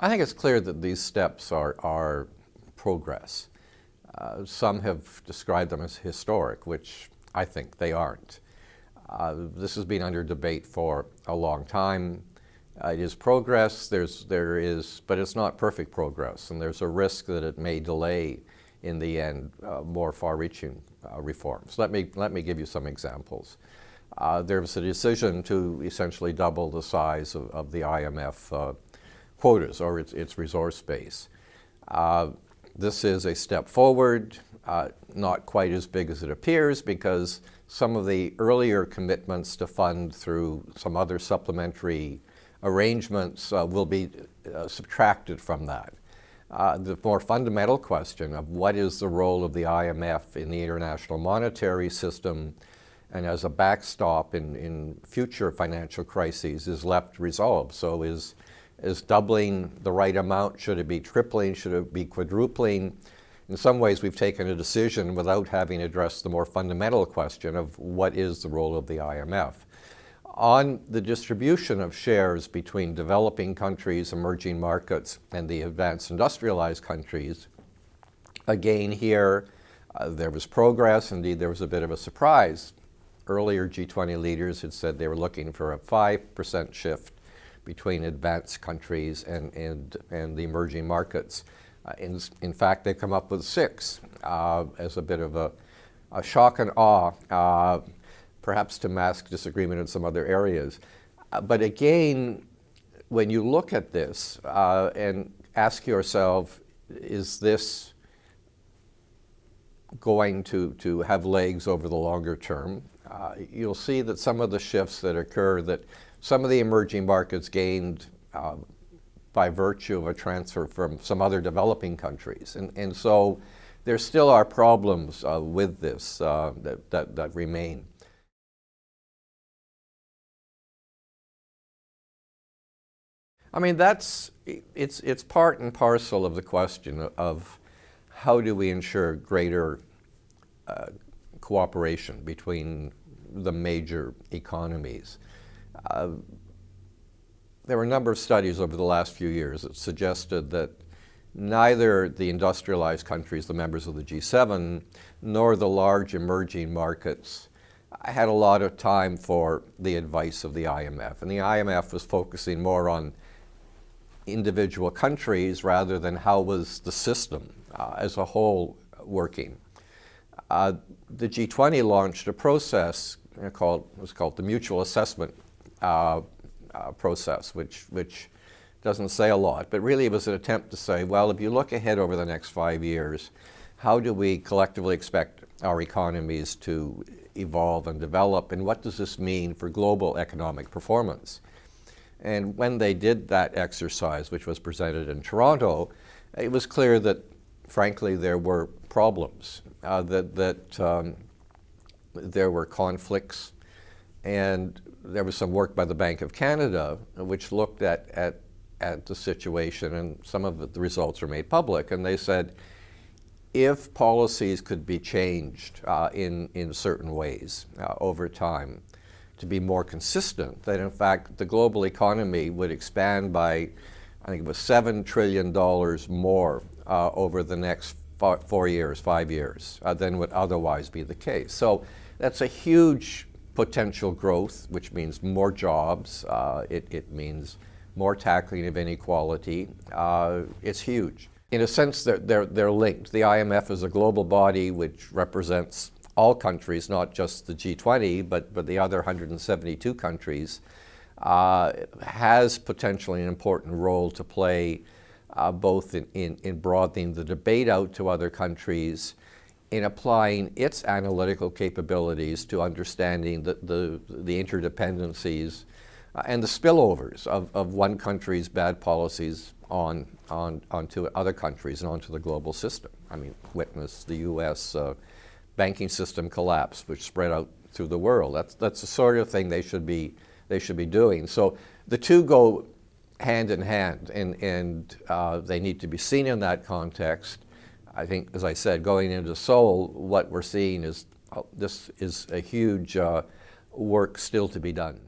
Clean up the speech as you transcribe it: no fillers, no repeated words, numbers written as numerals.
I think it's clear that these steps are progress. Some have described them as historic, which I think they aren't. This has been under debate for a long time. It is progress, but it's not perfect progress, and there's a risk that it may delay, in the end, more far-reaching reforms. Let me give you some examples. There was a decision to essentially double the size of the IMF quotas, or its resource base. This is a step forward, not quite as big as it appears, because some of the earlier commitments to fund through some other supplementary arrangements will be subtracted from that. The more fundamental question of what is the role of the IMF in the international monetary system and as a backstop in future financial crises is left resolved. So is doubling the right amount? Should it be tripling? Should it be quadrupling? In some ways, we've taken a decision without having addressed the more fundamental question of what is the role of the IMF. On the distribution of shares between developing countries, emerging markets, and the advanced industrialized countries, again here, there was progress. Indeed, there was a bit of a surprise. Earlier G20 leaders had said they were looking for a 5% shift between advanced countries and the emerging markets. In fact, they come up with 6 as a bit of a shock and awe, perhaps to mask disagreement in some other areas. But again, when you look at this and ask yourself, is this going to have legs over the longer term? You'll see that some of the shifts that occur, that some of the emerging markets gained by virtue of a transfer from some other developing countries. And so there still are problems with this that remain. I mean, it's part and parcel of the question of how do we ensure greater cooperation between the major economies. There were a number of studies over the last few years that suggested that neither the industrialized countries, the members of the G7, nor the large emerging markets had a lot of time for the advice of the IMF. And the IMF was focusing more on individual countries rather than how was the system as a whole working. The G20 launched a process was called the mutual assessment process, which doesn't say a lot, but really it was an attempt to say, well, if you look ahead over the next 5 years, how do we collectively expect our economies to evolve and develop, and what does this mean for global economic performance? And when they did that exercise, which was presented in Toronto, it was clear that, frankly, there were problems, that there were conflicts, and there was some work by the Bank of Canada which looked at the situation, and some of the results were made public, and they said if policies could be changed in certain ways over time to be more consistent, that in fact the global economy would expand by, I think it was $7 trillion more over the next 5 years than would otherwise be the case. So that's a huge potential growth, which means more jobs. It means more tackling of inequality. It's huge. In a sense, they're linked. The IMF is a global body which represents all countries, not just the G20, but the other 172 countries, has potentially an important role to play both in broadening the debate out to other countries, in applying its analytical capabilities to understanding the interdependencies and the spillovers of one country's bad policies onto other countries and onto the global system. I mean, witness the U.S. Banking system collapse, which spread out through the world. That's the sort of thing they should be doing. So the two go hand in hand, and they need to be seen in that context. I think, as I said, going into Seoul, what we're seeing is this is a huge work still to be done.